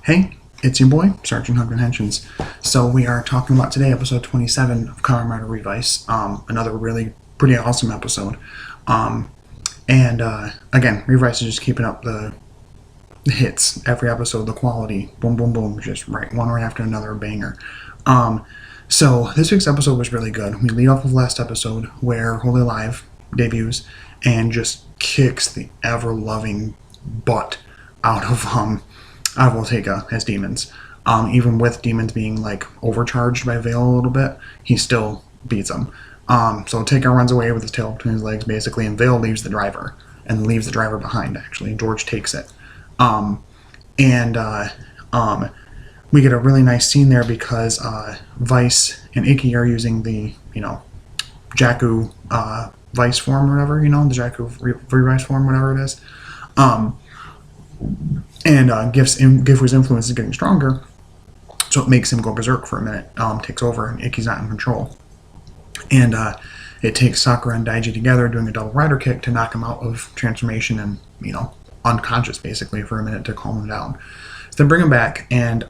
Hey, it's your boy, Sergeant Huckman Henshins. So we are talking about today, episode 27 of Kamen Revice. Another really pretty awesome episode. Again, Revice is just keeping up the hits every episode, the quality, boom, boom, boom, just one right after another, a banger. So this week's episode was really good. We lead off with last episode where Holy Alive debuts and just kicks the ever-loving butt out of Voltega as demons. Even with demons being like overcharged by Vale a little bit, he still beats them. So Voltega runs away with his tail between his legs basically, and Vale leaves the driver leaves the driver behind actually. George takes it. We get a really nice scene there because Vice and Icky are using the, Jakku Vice form or whatever, the Jakku Revice form, whatever it is. Gifu's influence is getting stronger, so it makes him go berserk for a minute, takes over, and Icky's not in control. And it takes Sakura and Daiji together doing a double rider kick to knock him out of transformation and, unconscious basically for a minute to calm him down. So they bring him back, and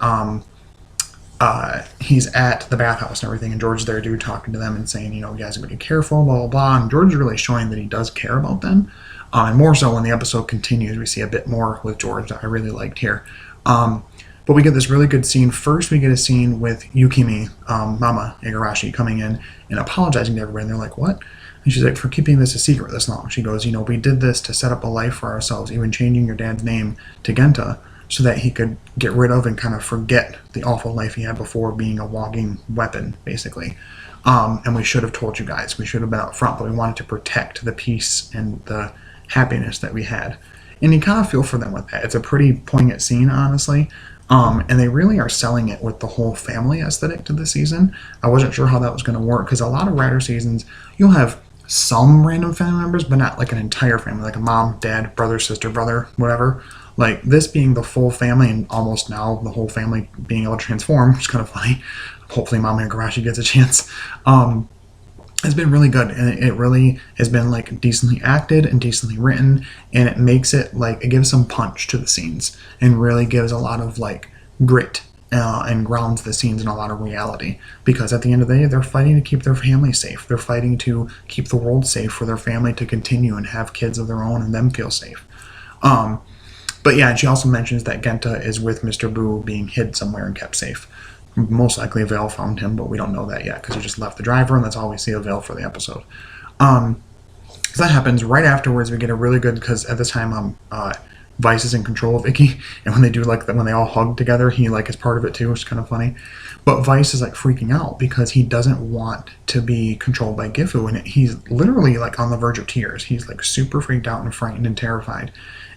he's at the bathhouse and everything, and George's there too, talking to them and saying, you guys are be careful, blah, blah, blah. And George is really showing that he does care about them. And more so when the episode continues, we see a bit more with George that I really liked here. But we get this really good scene. First, we get a scene with Yukimi, Mama Igarashi, coming in and apologizing to everybody. And they're like, what? And she's like, for keeping this a secret this long. She goes, we did this to set up a life for ourselves, even changing your dad's name to Genta, so that he could get rid of and kind of forget the awful life he had before, being a walking weapon, basically. And we should have told you guys. We should have been up front, but we wanted to protect the peace and the happiness that we had. And you kind of feel for them with that. It's a pretty poignant scene, honestly. And they really are selling it with the whole family aesthetic to the season. I wasn't sure how that was going to work, because a lot of Rider seasons, you'll have some random family members, but not like an entire family, like a mom, dad, brother, sister, brother, whatever. Like this being the full family, and almost now the whole family being able to transform, which is kind of funny. Hopefully Mama Igarashi gets a chance. It's been really good, and it really has been like decently acted and decently written, and it makes it like, it gives some punch to the scenes and really gives a lot of like grit and grounds the scenes in a lot of reality, because at the end of the day, they're fighting to keep their family safe. They're fighting to keep the world safe for their family to continue and have kids of their own and them feel safe. But yeah, and she also mentions that Genta is with Mr. Boo, being hid somewhere and kept safe. Most likely Vale found him, but we don't know that yet because he just left the driver, and that's all we see of Vale for the episode. So that happens. Right afterwards, we get a really good, because at this time Vice is in control of Icky, and when they do like that, when they all hug together, he like is part of it too, which is kind of funny. But Vice is like freaking out because he doesn't want to be controlled by Gifu, and he's literally like on the verge of tears. He's like super freaked out and frightened and terrified,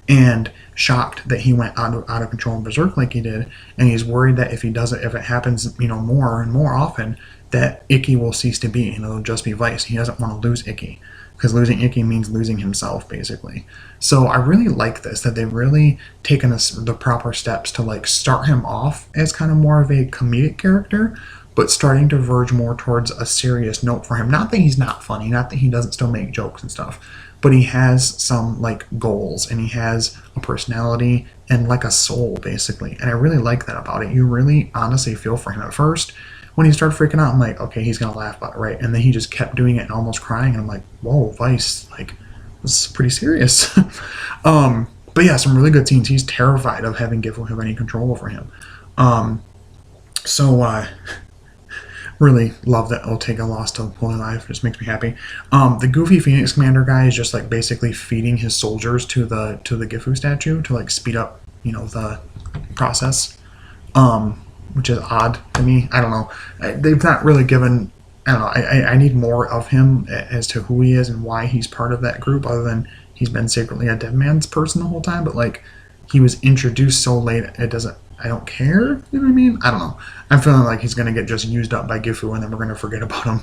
and shocked that he went out of control and berserk like he did, and he's worried that if it happens, more and more often, that Icky will cease to be, and it'll just be Vice. He doesn't want to lose Icky, because losing Icky means losing himself, basically. So I really like this, that they've really taken the proper steps to like start him off as kind of more of a comedic character, but starting to verge more towards a serious note for him. Not that he's not funny, not that he doesn't still make jokes and stuff, but he has some like goals, and he has a personality and like a soul, basically. And I really like that about it. You really honestly feel for him. At first, when he started freaking out, I'm like, okay, he's gonna laugh about it, right? And then he just kept doing it and almost crying, and I'm like, whoa, Vice, like, this is pretty serious. But yeah, some really good scenes. He's terrified of having Gifu have any control over him. Really love that Voltega lost to Holy Life. It just makes me happy. The goofy Phoenix Commander guy is just like basically feeding his soldiers to the Gifu statue to like speed up, the process. Which is odd to me. I don't know. They've not really given. I don't know. I need more of him as to who he is and why he's part of that group, other than he's been secretly a dead man's person the whole time. But like, he was introduced so late, I don't care. You know what I mean? I don't know. I'm feeling like he's going to get just used up by Gifu, and then we're going to forget about him.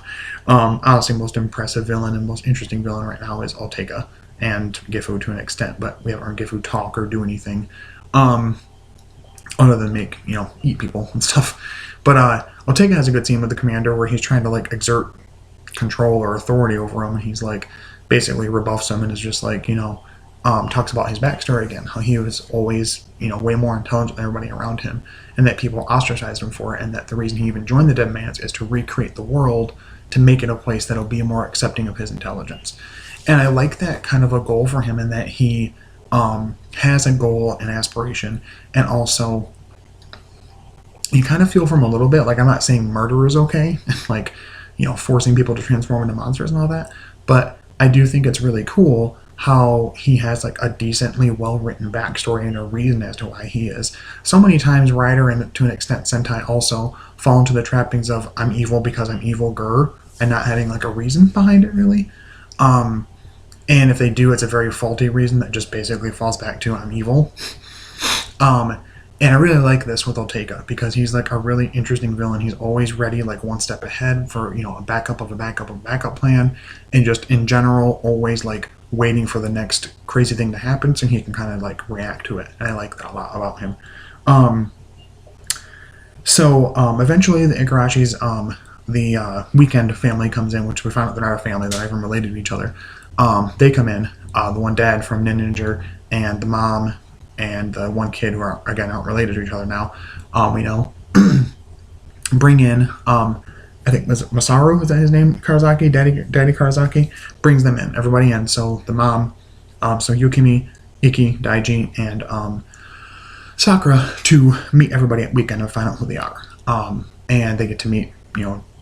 Honestly, most impressive villain and most interesting villain right now is Voltega and Gifu to an extent, but we haven't heard Gifu talk or do anything other than make, eat people and stuff. But Voltega has a good scene with the commander where he's trying to like exert control or authority over him, and he's like basically rebuffs him and is just like, talks about his backstory again, how he was always, way more intelligent than everybody around him, and that people ostracized him for it, and that the reason he even joined the Dead Man's is to recreate the world to make it a place that'll be more accepting of his intelligence. And I like that kind of a goal for him, in that he has a goal and aspiration, and also you kind of feel from a little bit, like, I'm not saying murder is okay, like, forcing people to transform into monsters and all that, but I do think it's really cool how he has like a decently well-written backstory and a reason as to why he is. So many times Rider and to an extent Sentai also fall into the trappings of I'm evil because I'm evil grr, and not having like a reason behind it really. And if they do, it's a very faulty reason that just basically falls back to I'm evil. And I really like this with Oteka, because he's like a really interesting villain. He's always ready, like one step ahead for, a backup of a backup of a backup plan. And just in general, always like waiting for the next crazy thing to happen so he can kind of like react to it. And I like that a lot about him. Eventually the Igarashis, the Weekend family comes in, which we found out they're not a family, they're not even related to each other. They come in, the one dad from Ninja and the mom and the one kid, who are, again, not related to each other now, we know, bring in, I think, was it Masaru, is that his name? Karazaki, Daddy Karazaki, brings them in, everybody in. So the mom, so Yukimi, Iki, Daiji, and Sakura, to meet everybody at Weekend and find out who they are. And they get to meet,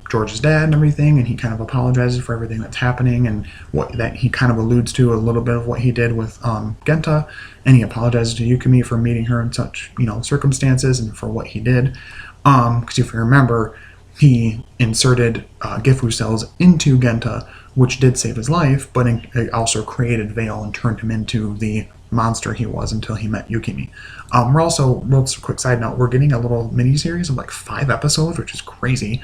George's dad and everything, and he kind of apologizes for everything that's happening, and what that he kind of alludes to a little bit of what he did with Genta, and he apologizes to Yukimi for meeting her in such circumstances and for what he did, because if you remember, he inserted Gifu cells into Genta, which did save his life, but it also created Veil and turned him into the monster he was until he met Yukimi. We're also, real quick side note, we're getting a little mini series of like 5 episodes, which is crazy,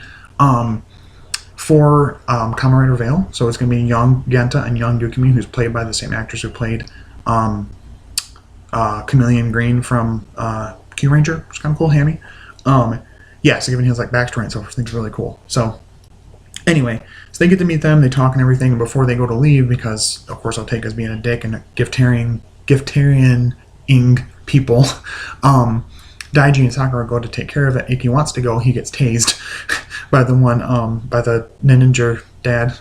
for Kamen Rider Veil. So it's going to be young Genta and young Yukimi, who's played by the same actress who played Chameleon Green from Q Ranger, which is kind of cool, Hammy. So giving his like backstory and stuff, I think is really cool. So anyway, so they get to meet them, they talk and everything, and before they go to leave, because of course Oteka's being a dick and giftarian people, Daiji and Sakura go to take care of it. Iki wants to go, he gets tased by the ninja dad,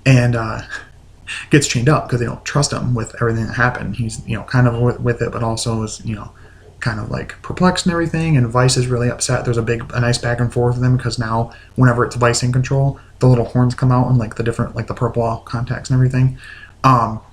and gets chained up because they don't trust him with everything that happened. He's kind of with it, but also is kind of like perplexed and everything. And Vice is really upset. There's a nice back and forth with them, because now whenever it's Vice in control, the little horns come out and like the different, like the purple contacts and everything.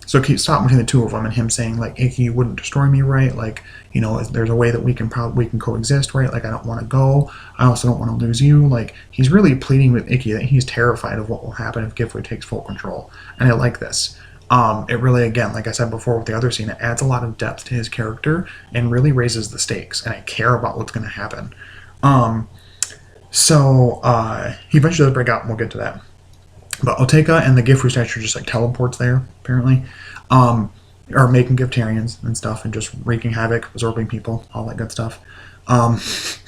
So it keeps stopping between the two of them, and him saying like, Iki, you wouldn't destroy me, right? Like, there's a way that we can coexist, right? Like, I don't want to go. I also don't want to lose you. Like, he's really pleading with Iki that he's terrified of what will happen if Gifu takes full control. And I like this. It really, again, like I said before with the other scene, it adds a lot of depth to his character and really raises the stakes, and I care about what's going to happen. He eventually does break out, and we'll get to that. But Oteka and the Gifu statue just like teleports there, apparently, are making Giftarians and stuff, and just wreaking havoc, absorbing people, all that good stuff. Daiji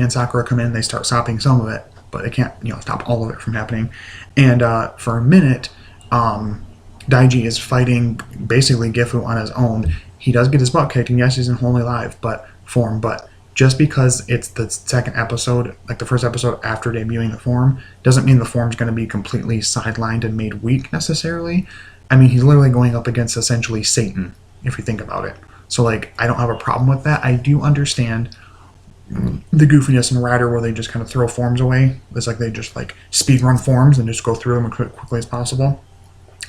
and Sakura come in, they start stopping some of it, but they can't, stop all of it from happening. And for a minute, Daiji is fighting basically Gifu on his own. He does get his butt kicked, and yes, he's in Wholly Live form, but just because it's the second episode, like the first episode after debuting the form, doesn't mean the form's going to be completely sidelined and made weak necessarily. I mean, he's literally going up against essentially Satan, if you think about it. So, like, I don't have a problem with that. I do understand the goofiness in Rider where they just kind of throw forms away. It's like they just, like, speedrun forms and just go through them as quickly as possible.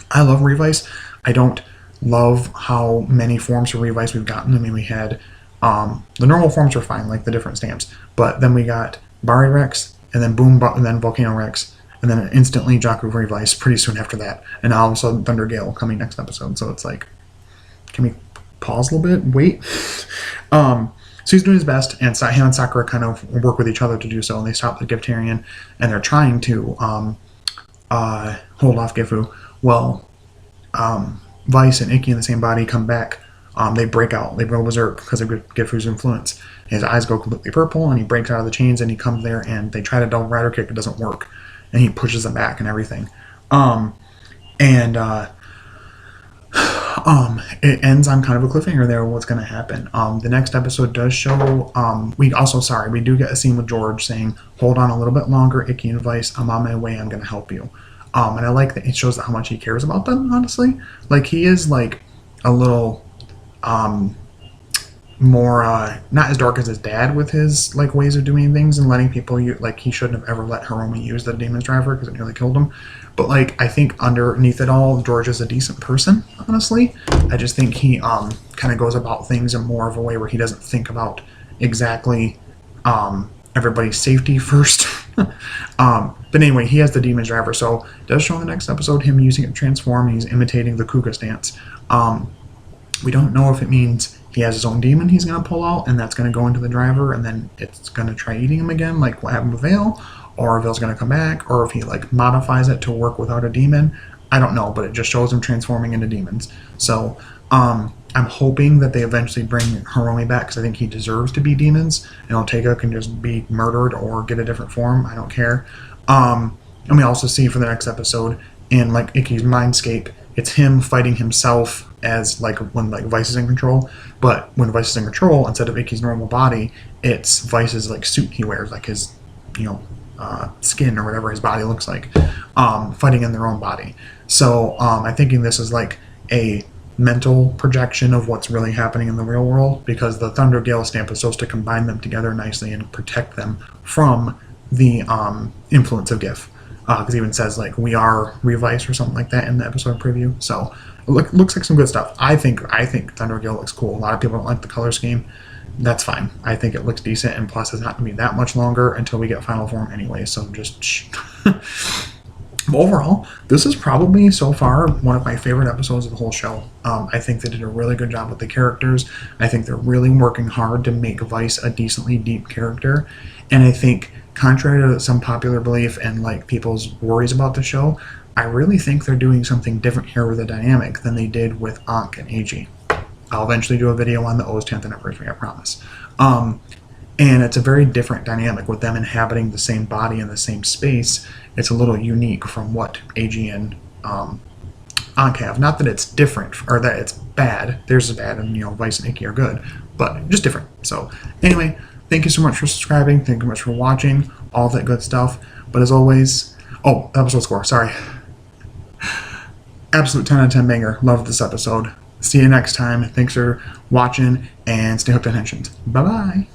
I love Revice. I don't love how many forms for Revice we've gotten. I mean, we had... the normal forms are fine, like the different stamps, but then we got Bari Rex, and then and then Volcano Rex, and then instantly Jaku Revice pretty soon after that, and all of a sudden Thunder Gale coming next episode. So it's like, can we pause a little bit? Wait. So he's doing his best, and him and Sakura kind of work with each other to do so, and they stop the Giftarian, and they're trying to hold off Gifu. Well, Vice and Iki in the same body come back. They break out. They go berserk because of Gifu's influence. His eyes go completely purple, and he breaks out of the chains, and he comes there, and they try to double rider kick. It doesn't work, and he pushes them back and everything. It ends on kind of a cliffhanger there. What's going to happen? The next episode does show. We do get a scene with George saying, "Hold on a little bit longer, Icky and Vice. I'm on my way. I'm going to help you." And I like that it shows how much he cares about them. Honestly, like he is like a little more not as dark as his dad with his like ways of doing things and letting people like he shouldn't have ever let Hiromi use the demon's driver because it nearly killed him. But like I think underneath it all, George is a decent person. Honestly, I just think he kind of goes about things in more of a way where he doesn't think about exactly everybody's safety first. But anyway, he has the demon's driver, so it does show in the next episode him using it to transform. He's imitating the Kuga stance. We don't know if it means he has his own demon he's going to pull out, and that's going to go into the driver, and then it's going to try eating him again, like what happened with Vale, or if Vale's going to come back, or if he like modifies it to work without a demon. I don't know, but it just shows him transforming into demons. So I'm hoping that they eventually bring Hiromi back, because I think he deserves to be demons, and Otega can just be murdered or get a different form. I don't care. And we also see for the next episode in like Icky's Mindscape, it's him fighting himself as like when like Vice is in control, but when Vice is in control, instead of Icky's normal body, it's Vice's like suit he wears, like his skin or whatever his body looks like, fighting in their own body. So I'm thinking this is like a mental projection of what's really happening in the real world, because the Thunder Gale stamp is supposed to combine them together nicely and protect them from the influence of GIF. Because it even says like we are Revice or something like that in the episode preview. So it looks like some good stuff. I think Thunder Gale looks cool. A lot of people don't like the color scheme. That's fine. I think it looks decent, and plus it's not going to be that much longer until we get final form anyway. So just overall, this is probably so far one of my favorite episodes of the whole show. I think they did a really good job with the characters. I think they're really working hard to make Vice a decently deep character, and I think, contrary to some popular belief and like people's worries about the show, I really think they're doing something different here with the dynamic than they did with Ankh and AG. I'll eventually do a video on the O's 10th anniversary, I promise. And it's a very different dynamic with them inhabiting the same body in the same space. It's a little unique from what AG and Ankh have. Not that it's different or that it's bad. Theirs is bad, and Vice and Icky are good, but just different. So anyway, thank you so much for subscribing. Thank you so much for watching. All that good stuff. But as always, episode score. Sorry. Absolute 10 out of 10 banger. Love this episode. See you next time. Thanks for watching, and stay hooked on Henshin. Bye-bye.